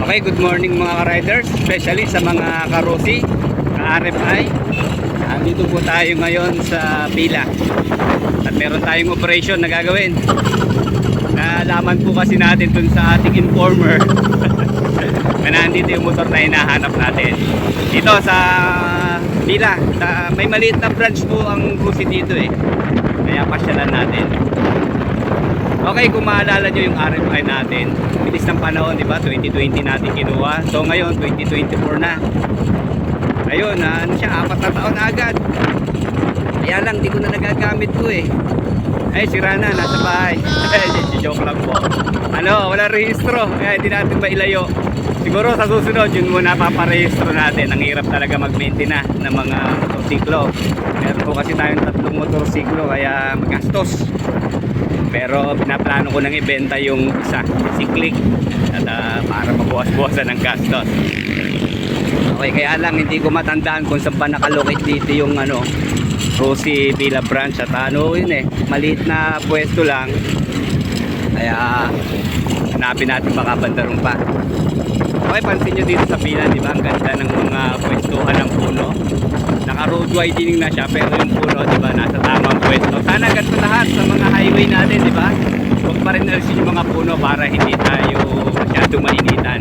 Okay, good morning mga ka-riders, especially sa mga karosi, ka-RFI. Dito po tayo ngayon sa pila. At meron tayong operation na gagawin. Nalaman po kasi natin dun sa ating informer na nandito yung motor na hinahanap natin. Dito sa pila, may maliit na branch po ang Rusi dito eh. Kaya pasyalan natin. Okay, kung maalala nyo yung RFI natin, bilis ng panahon, di ba? 2020 natin kinuha. So ngayon, 2024 na. Ayun, ano siya, 4 na taon na agad. Kaya lang, di ko na nagagamit ko eh. Ay, sira na, nasa bahay. Joke lang po. Ano, wala rehistro. Kaya hindi natin mailayo. Siguro sa susunod, yun muna paparehistro natin. Ang hirap talaga mag-maintain ng mga motorsiklo. Meron po kasi tayong 3 motorsiklo, kaya magastos. Pero pinaplano ko nang ibenta yung isa, si Click, at para mabuwas-buwasan ng gastos. Okay, kaya lang hindi ko matandaan kung saan pa nakalocate dito yung Rusi Pila branch, at yun eh, maliit na pwesto lang. Kaya hanapin natin baka bandarong pa. Okay, pansin nyo dito sa pila, di ba? Ang ganda ng mga pwestuhan ng puno. Naka-road widening na siya, pero yung puno, di ba, nasa tamang pwesto. Sana ganito lahat sa mga highway natin, di ba? Huwag pa rin alisin yung mga puno para hindi tayo masyadong mainitan.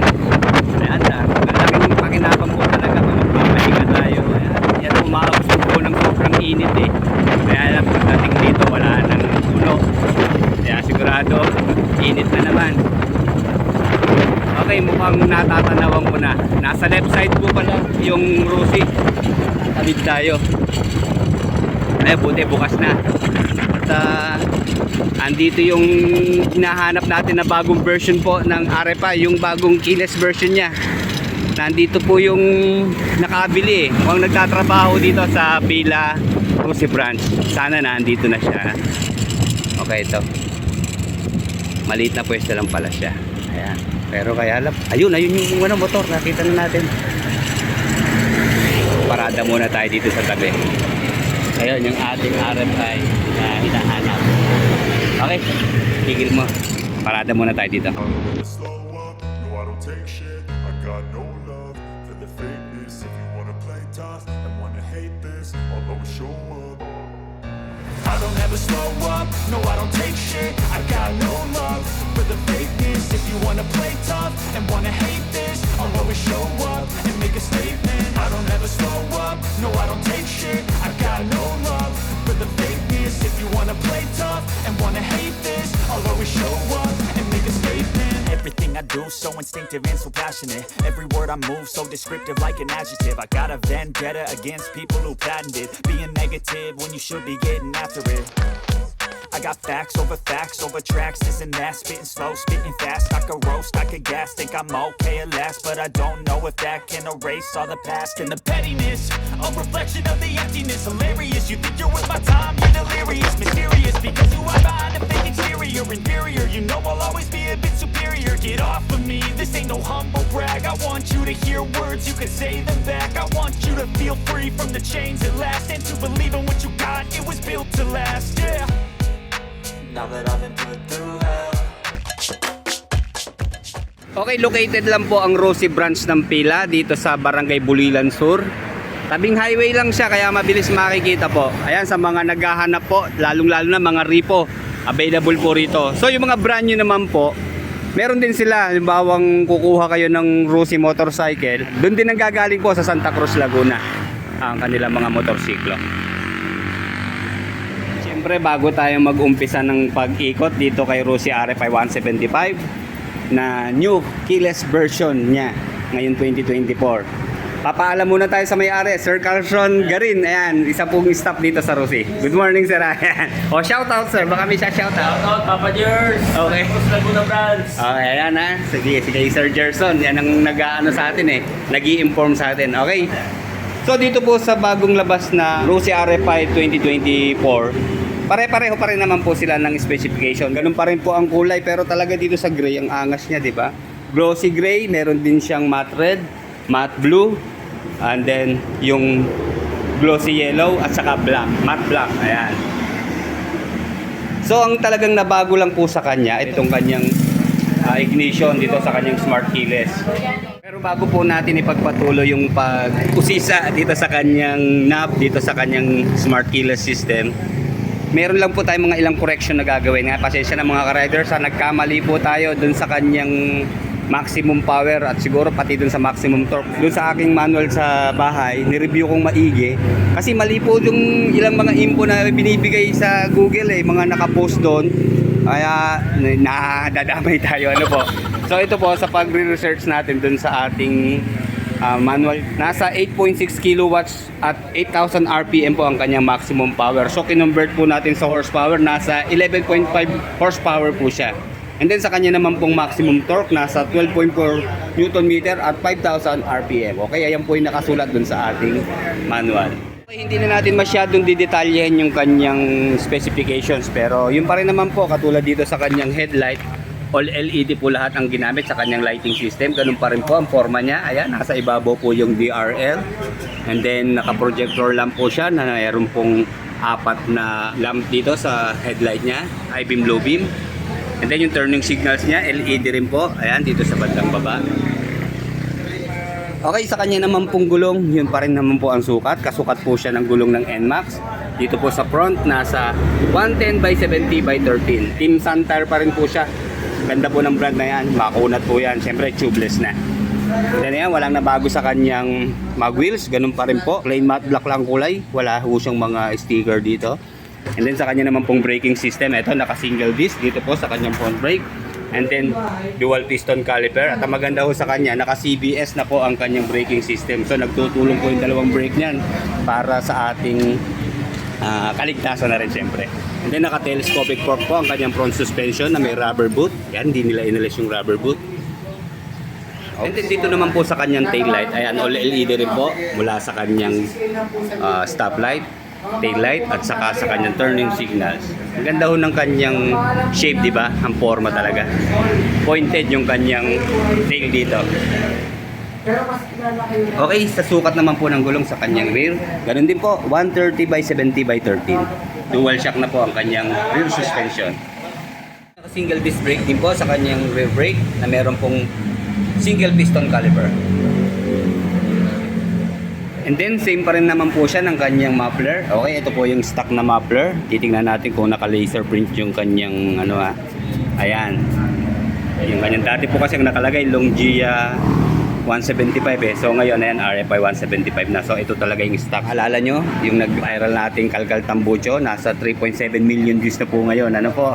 Ayan, malaking pakinabang po talaga kung magpapahinga tayo. Ayan, yan umaabos po ng sobrang init eh. Kaya lang pagdating dito, wala nang puno. Kaya sigurado, init na naman. Okay, mukhang natatanawan ko na. Nasa left side po pala yung Rusi. Tabid tayo. Ay, buti bukas na. At andito yung hinahanap natin na bagong version po ng RFI, yung bagong keyless version niya. Nandito po yung nakabili eh. Mukhang nagtatrabaho dito sa Pila Rusi branch. Sana nandito na siya. Okay, ito. Maliit na pwesto lang pala siya. Ayan. Pero kaya lang, ayun yung motor, nakita na natin. Parada muna tayo dito sa tabi. Ayun yung ating RFI na hinahanap. Okay, tigil mo. Parada muna tayo dito. I don't ever slow up, no I don't take shit. I got no love for the fakeness. If you wanna play tough and wanna hate this, I'll always show up and make a statement. I don't ever slow up, no I don't take shit. I got no love for the fakeness. If you wanna play tough and wanna hate this, I'll always show up and make a statement. Everything I do so instinctive and so passionate. Every word I move so descriptive like an adjective. I got a vendetta against people who patented being negative when you should be getting after it. I got facts over tracks, this and that. Spitting slow, spitting fast. I could roast, I could gas. Think I'm okay at last, but I don't know if that can erase all the past. And the pettiness, a reflection of the emptiness. Hilarious, you think you're worth my time, you're delirious. Mysterious, because you are behind a fake exterior. Inferior, you know I'll always be a bit superior. Get off of me, this ain't no humble brag. I want you to hear words, you can say them back. I want you to feel free from the chains at last, and to believe in what you got, it was built to last, yeah. Now that I've been put through hell. Okay, located lang po ang Rusi branch ng Pila dito sa Barangay Bulilan Sur. Tabing highway lang siya, kaya mabilis makikita po. Ayan, sa mga naghahanap po, lalong-lalo na mga repo, available po rito. So yung mga brand new naman po, meron din sila. Halimbawa, kukuha kayo ng Rusi motorcycle, doon din ang gagaling po sa Santa Cruz, Laguna ang kanilang mga motorsiklo. Siyempre, bago tayo mag-umpisa ng pag-ikot dito kay Rusi RFI 175 na new keyless version niya ngayon 2024, papaalam muna tayo sa may-ari, Sir Carlson Garin. Ayan, isa pong staff dito sa Rusi. Good morning, sir. Ayan. O, shoutout, sir. Baka may siya shoutout. Shoutout, Papa Jers! Okay. Tapos Laguna Brands! Okay, ayan ha. Sige, Sir Gerson. Yan ang nag-ano sa atin eh. Nag-i-inform sa atin. Okay. So, dito po sa bagong labas na Rusi RFI 2024, pare-pareho pa rin naman po sila ng specification. Ganun pa rin po ang kulay, pero talaga dito sa gray ang angas niya, di ba? Glossy gray, meron din siyang matte red, matte blue, and then yung glossy yellow at saka black, matte black. Ayan. So ang talagang nabago lang po sa kanya, itong kanyang ignition dito sa kanyang smart keyless. Pero bago po natin ipagpatuloy yung pag-usisa dito sa kanyang knob, dito sa kanyang smart keyless system, meron lang po tayong mga ilang correction na gagawin. Nga, pasensya na mga ka-riders, nagkamali po tayo dun sa kanyang maximum power at siguro pati dun sa maximum torque. Dun sa aking manual sa bahay, nireview kong maigi kasi mali po yung ilang mga info na binibigay sa Google mga nakapost doon. Kaya nadadamay tayo po. So ito po sa pagre-research natin dun sa ating manual, nasa 8.6 kilowatts at 8,000 RPM po ang kanyang maximum power. So kinonvert po natin sa horsepower, nasa 11.5 horsepower po siya. And then sa kanya naman pong maximum torque, nasa 12.4 Newton meter at 5,000 RPM. Okay, ayan po yung nakasulat dun sa ating manual. Okay, hindi na natin masyadong didetalyehin yung kanyang specifications, pero yun pa rin naman po, katulad dito sa kanyang headlight, all LED po lahat ang ginamit sa kanyang lighting system. Ganun pa rin po ang forma niya. Ayan, nasa ibabaw po yung DRL. And then naka-projector lamp po siya na mayroon pong 4 na lamp dito sa headlight niya, high beam, low beam. And then yung turning signals niya, LED rin po. Ayan, dito sa bandang baba. Okay, sa kanya naman pong gulong, yun pa rin naman po ang sukat. Kasukat po siya ng gulong ng NMAX. Dito po sa front, nasa 110 by 70 by 13. Team Santar pa rin po siya. Ganda po ng brand na yan. Makunat po yan. Siyempre, tubeless na. Then yan, walang nabago sa kanyang mag wheels. Ganun pa rin po. Plain matte black lang kulay. Wala po siyang mga sticker dito. And then sa kanya naman pong braking system, ito naka single disc dito po sa kanyang front brake. And then dual piston caliper. At ang maganda ho sa kanya, naka CBS na po ang kanyang braking system. So nagtutulong po yung dalawang brake niyan para sa ating kaligtasan na rin siyempre. And then naka telescopic fork po ang kanyang front suspension na may rubber boot. Yan, hindi nila inalis yung rubber boot. And then dito naman po sa kanyang tail light, ayan, all LED rin po mula sa kanyang stoplight, tail light at saka sa kanyang turning signals. Ang ganda ho ng kanyang shape, di ba? Ang forma talaga. Pointed yung kanyang tail dito. Okay, sa sukat naman po ng gulong sa kanyang rear, ganun din po, 130 by 70 by 13. Dual shock na po ang kanyang rear suspension. Single disc brake din po sa kanyang rear brake na meron pong single piston caliper. And then same pa rin naman po siya ng kanyang muffler. Okay, ito po yung stock na muffler. Titingnan natin kung naka-laser print yung kanyang ayan. Yung kanyang dati po kasi nakalagay Longia 175 So ngayon ayan, RFI 175 na. So ito talaga yung stock. Alala nyo, yung nag-viral nating Kalkal Tambucho, nasa 3.7 million views na po ngayon. Ano po?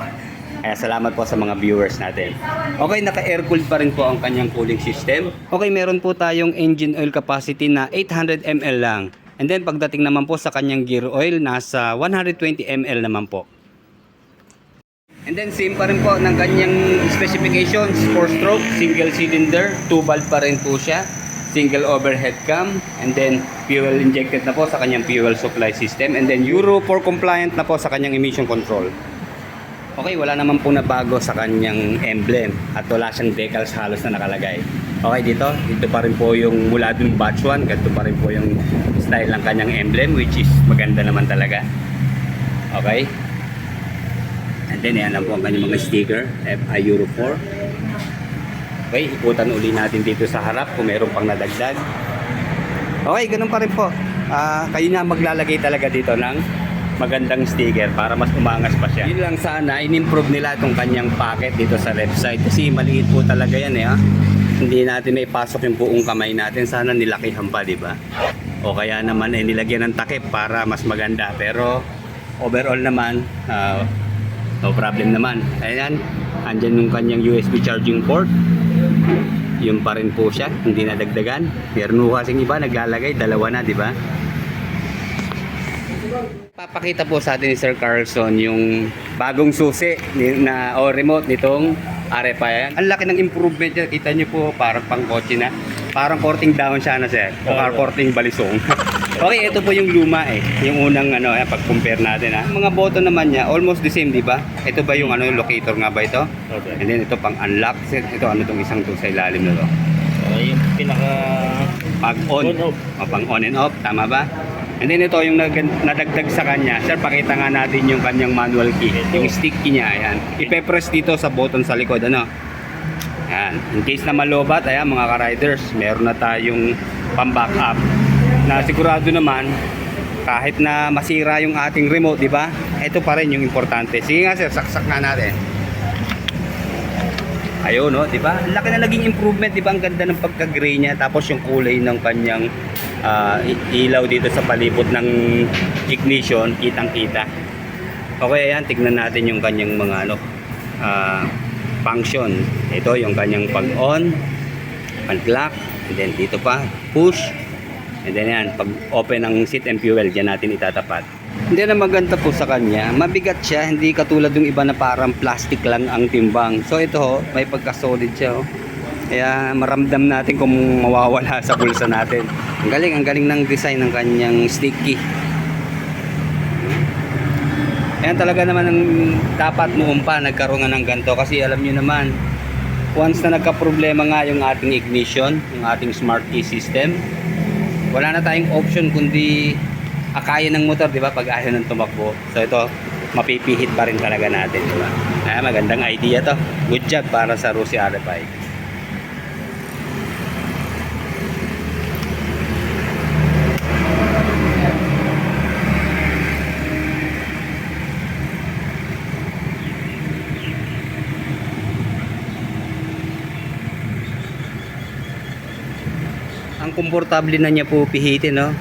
Kaya salamat po sa mga viewers natin. Okay, naka-air-cooled pa rin po ang kanyang cooling system. Okay, meron po tayong engine oil capacity na 800 ml lang. And then pagdating naman po sa kanyang gear oil, nasa 120 ml naman po. And then same pa rin po ng kanyang specifications. 4-stroke, single cylinder, 2-valve pa rin po siya. Single overhead cam. And then fuel injected na po sa kanyang fuel supply system. And then Euro 4 compliant na po sa kanyang emission control. Okay, wala naman po na bago sa kanyang emblem at wala siyang decals halos na nakalagay. Okay, dito pa rin po yung mula dun batch 1, ganito pa rin po yung style ng kanyang emblem, which is maganda naman talaga. Okay. And then yan lang po ang kanyang mga sticker, FI Euro 4. Okay, ikutan uli natin dito sa harap kung meron pang nadagdag. Okay, ganun pa rin po. Kayo na maglalagay talaga dito ng magandang sticker para mas umangas pa siya. Yun lang sana, in-improve nila itong kanyang packet dito sa left side kasi maliit po talaga yan Hindi natin may pasok yung buong kamay natin. Sana nilakihan pa, di ba? O kaya naman nilagyan ng takip para mas maganda. Pero overall naman, no problem naman. Ayan, andyan yung kanyang USB charging port. Yun pa rin po siya, hindi nadagdagan. Meron po kasing iba naglalagay, dalawa na, di ba? Papakita po sa atin ni Sir Carlson yung bagong susi o remote nitong RFI. Ang laki ng improvement niya. Kita niyo po, parang pang kotse na. Parang korting down siya na sir. O korting balisong. Okay, ito po yung luma Yung unang pag-compare natin Mga button naman niya, almost the same, di ba? Ito ba yung yung locator nga ba ito? Okay. And then ito pang unlock. Ito tong isang to sa ilalim na to? Yung pinaka Pag-on. On-off. Pang on and off, tama ba? And then ito yung nadagdag sa kanya. Sir, pakita nga natin yung kanyang manual key. Yung stick key niya, ayan. Ipe-press dito sa button sa likod, Yan. In case na malobat, ayan mga ka-riders, meron na tayong pang-backup na sigurado naman kahit na masira yung ating remote, di ba? Ito pa rin yung importante. Sige nga sir, saksak nga natin. Ayun, no, di ba? Laki na naging improvement, di ba? Ang ganda ng pagka-gray niya, tapos yung kulay ng kanyang ilaw dito sa palibot ng ignition, kitang-kita. Okay, ayan, tignan natin yung kanyang mga function. Ito yung kanyang pag-on, pag-lock, and then dito pa, push. And then yan, pag open ng seat and fuel, dyan natin itatapat. Hindi na maganda po sa kanya, mabigat siya, hindi katulad yung iba na parang plastic lang ang timbang. So ito ho, may pagka-solid siya ho. Kaya maramdam natin kung mawawala sa bulsa natin. Ang galing ng design ng kanyang sticky. Ayan talaga naman ang dapat mo nagkaroon ng ganito kasi alam nyo naman, once na nagka-problema nga yung ating ignition, yung ating smart key system, wala na tayong option kundi akayin ng motor, di ba, pag ayaw ng tumakbo. So ito, mapipihit pa rin talaga natin, di ba? Magandang idea to. Good job para sa Rossi RFI. Ang komportable na niya po pihitin, no?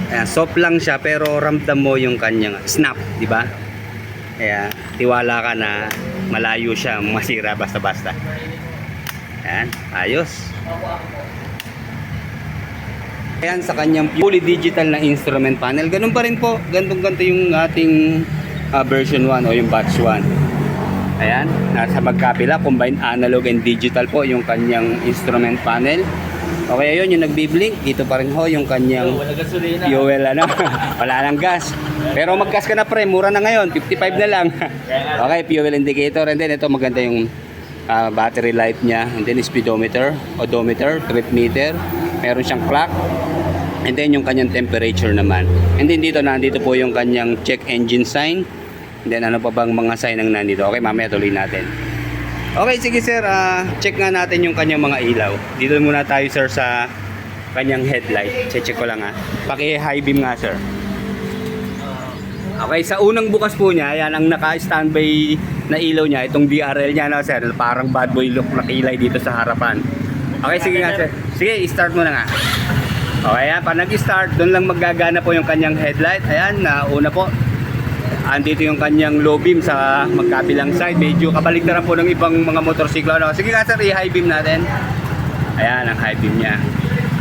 Ayan, soft lang siya pero ramdam mo yung kanyang snap, di ba? Kaya tiwala ka na malayo siya masira basta-basta. Ayan, ayos. Ayan, sa kanyang fully digital na instrument panel, ganun pa rin po, ganto yung ating version 1 o yung batch 1. Ayan, nasa magkapila, combined analog and digital po yung kanyang instrument panel. Okay, ayun yung nagbi-blink. Dito pa rin ho yung kanyang fuel, wala lang gas. Pero mag-gas ka na pre, mura na ngayon, 55 na lang. Okay, fuel indicator. And then ito maganda yung battery life niya. And then speedometer, odometer, trip meter. Meron siyang clock. And then yung kanyang temperature naman. And then dito nandito po yung kanyang check engine sign. And then ano pa bang mga sign ang nandito. Okay, mamaya tuloy natin. Okay, sige sir, check nga natin yung kanyang mga ilaw. Dito muna tayo sir sa kanyang headlight. Check ko lang ha. Paki-high beam nga sir. Okay, sa unang bukas po niya, yan ang naka-standby na ilaw niya. Itong DRL niya na sir, parang bad boy look na kilay dito sa harapan. Okay, sige nga sir. Sige, start mo na nga. Okay, yan, pag nag-start, doon lang maggagana po yung kanyang headlight. Ayan, una po. Andito yung kanyang low beam sa magkabilang side. Medyo kabaligtaran po ng ibang mga motorsiklo. Sige nga sir, i-high beam natin. Ayan ang high beam niya.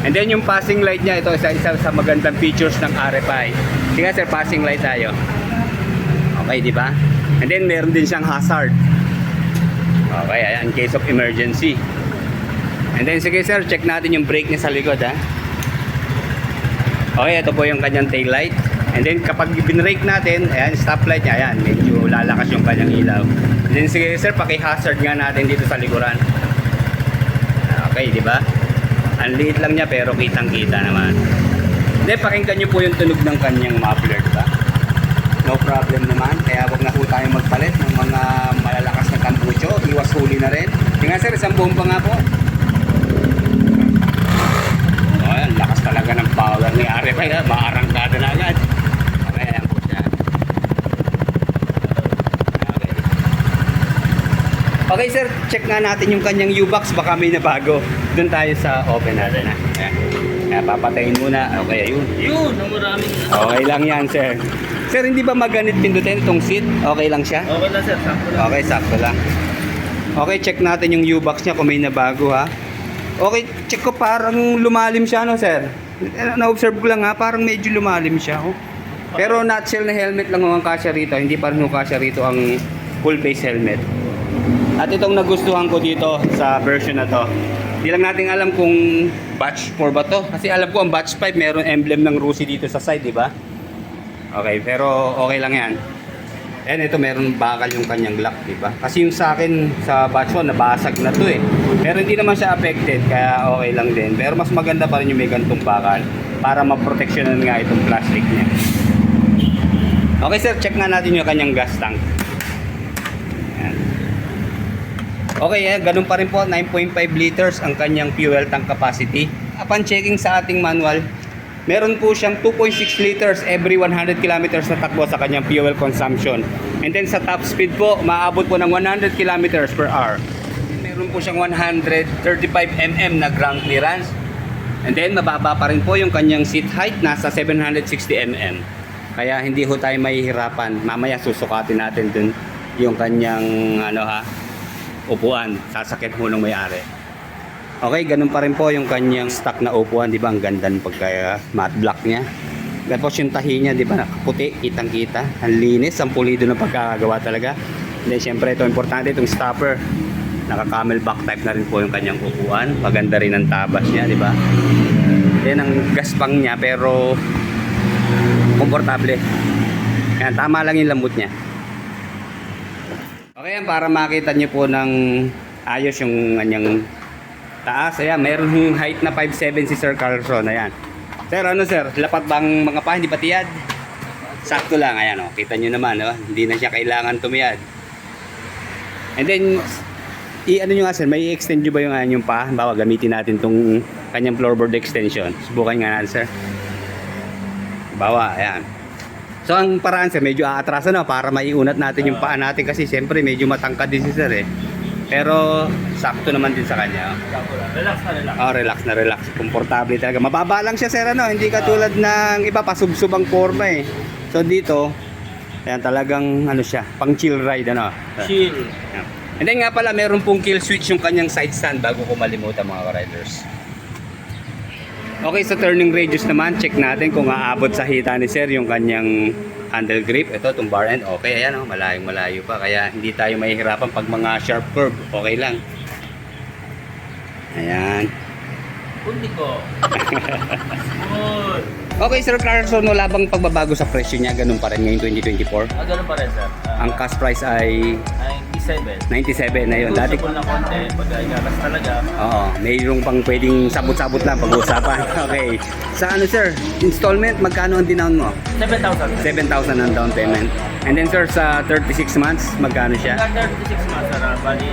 And then yung passing light niya, ito isa sa magandang features ng RFI. Sige nga sir, passing light tayo. Okay, di ba? And then meron din siyang hazard. Okay, ayan, in case of emergency. And then sige sir, check natin yung brake niya sa likod ha. Okay, ito po yung kanyang tail light. And then kapag binrake natin, ayan, stoplight niya, ayan, medyo lalakas yung kanyang ilaw. And then sige sir, paki-hazard nga natin dito sa likuran. Okay, di ba? Ang liit lang niya pero kitang-kita naman. Then pakinggan niyo po yung tunog ng kanyang muffler, di ba? No problem naman. Kaya wag na po tayong magpalit ng mga malalakas na tambucho. Iwas huli na rin. Tingnan sir, isang bomba nga po. Oh, ayan, lakas talaga ng power ni RFI, maarangkada na agad. Okay sir, check nga natin yung kanyang U-box, baka may nabago. Doon tayo sa open natin ha. Ayan, papatayin muna. Okay, ayun. Yun, ang maraming. Okay lang yan sir. Sir, hindi ba maganit pindutin itong seat? Okay lang siya? Okay lang sir, sakto lang. Okay, sakto lang. Okay, check natin yung U-box niya kung may nabago ha. Okay, check ko parang lumalim siya no sir. Na-observe ko lang ha, parang medyo lumalim siya. Oh. Pero nutshell na helmet lang ang kasya rito. Hindi pa rin kasya rito ang full face helmet. At itong nagustuhan ko dito sa version na to, hindi lang natin alam kung batch 4 ba to. Kasi alam ko ang batch 5 meron emblem ng Rossi dito sa side, di ba? Okay, pero okay lang yan. And ito meron bakal yung kanyang lock, di ba? Kasi yung sa akin sa batch 1 nabasag na to eh. Pero hindi naman siya affected, kaya okay lang din. Pero mas maganda pa rin yung may gantong bakal para maproteksyonan nga itong plastic niya. Okay sir, check nga natin yung kanyang gas tank. Ayan. Okay, ganun pa rin po, 9.5 liters ang kanyang fuel tank capacity. Upon checking sa ating manual, meron po siyang 2.6 liters every 100 kilometers na takbo sa kanyang fuel consumption. And then sa top speed po, maabot po ng 100 kilometers per hour. Meron po siyang 135 mm na ground clearance. And then mababa pa rin po yung kanyang seat height, nasa 760 mm. Kaya hindi ho tayo mahihirapan. Mamaya susukatin natin dun yung kanyang upuan. Sasakit ho ng may-ari. Okay, ganun pa rin po yung kanyang stock na upuan, di ba? Ang ganda ng pagka matte black niya. Tapos yung tahi niya, di ba? Puti, kitang-kita. Ang linis, ang pulido ng pagkakagawa talaga. Then syempre ito, importante itong stopper. Naka camelback type na rin po yung kanyang upuan. Maganda rin ang tabas niya, di ba? Then ang gaspang niya, pero komportable. Yan, tama lang yung lambot niya. Okay, para makita niyo po ng ayos yung kanyang taas. Ayan, mayroon yung height na 5'7" si Sir Carlson. Ayan. Sir, sir? Lapat bang mga pa? Hindi ba tiyad? Sakto lang. Ayan, oh. Kita nyo naman, oh. Hindi na siya kailangan tumiyad. And then, ano nyo nga, sir? May i-extend nyo ba yung yung pa? Bawa, gamitin natin tong kanyang floorboard extension. Subukan nga natin, sir. Bawa, ayan. So, ang paraan, sir, medyo aatrasan na para maiunat natin yung paa natin kasi siyempre medyo matangkad din si sir eh. Pero sakto naman din sa kanya. Relax na relax. Oh, relax na relax. Komportable talaga. Mababa lang siya, sir, hindi katulad ng iba pasubsob ang forma eh. So dito, ayan, talagang siya, pang chill ride Chill. Ayan. And then nga pala, meron pong kill switch yung kanyang side stand bago ko malimutan, mga riders. Okay, sa turning radius naman, check natin kung aabot sa hita ni sir yung kanyang handle grip. Ito, itong bar end, okay, ayan, malayong malayo pa. Kaya hindi tayo mahihirapan pag mga sharp curve, okay lang. Ayan. Kundi ko. Good. Okay, Sir Carlson, wala bang pagbabago sa presyo niya? Ganun pa rin ngayong 2024? Ganun pa rin, sir. Ang cash price ay 97. 97 na yun. Dati, Usapon na konti. Pag igagas talaga. oo, mayroong pang pwedeng sabot-sabot lang pag-uusapan. Okay. Sa sir, installment, magkano ang dinown mo? 7,000. 7,000 ang down payment. And then, sir, sa 36 months, magkano siya? 36 months, sir. Bali,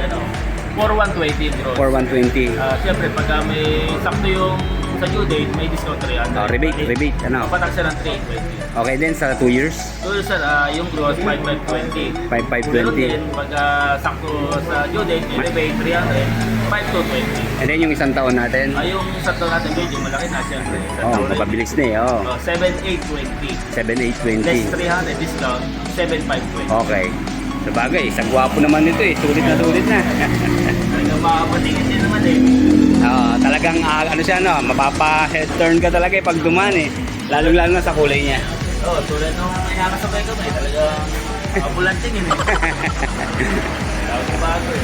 4,120 gross. 4,120. Siyempre, pag may sakto yung sa due date, may discount 300. Rebate, Patak siya ng 320. Okay din, sa 2 years? So, sir, yung gross, 5,520. Pero 5,520. din, pag sakto sa due date, may rebate 300, 5,220. And then, yung isang taon natin? Yung sakto natin, medyo malaki na, siyempre. Mapabilis na eh. 7,820. 7,820. Less 300 discount, 7,520. Okay. Sa bagay, isang gwapo naman nito eh. Sulit na sulit na. Talagang makapatingin din naman eh. Talagang siya mapapa-head turn ka talaga eh pag dumaan eh. Lalong-lalo na sa kulay niya. Tulad nung inakasabay kami, talagang mabulanting yun eh. Bago eh.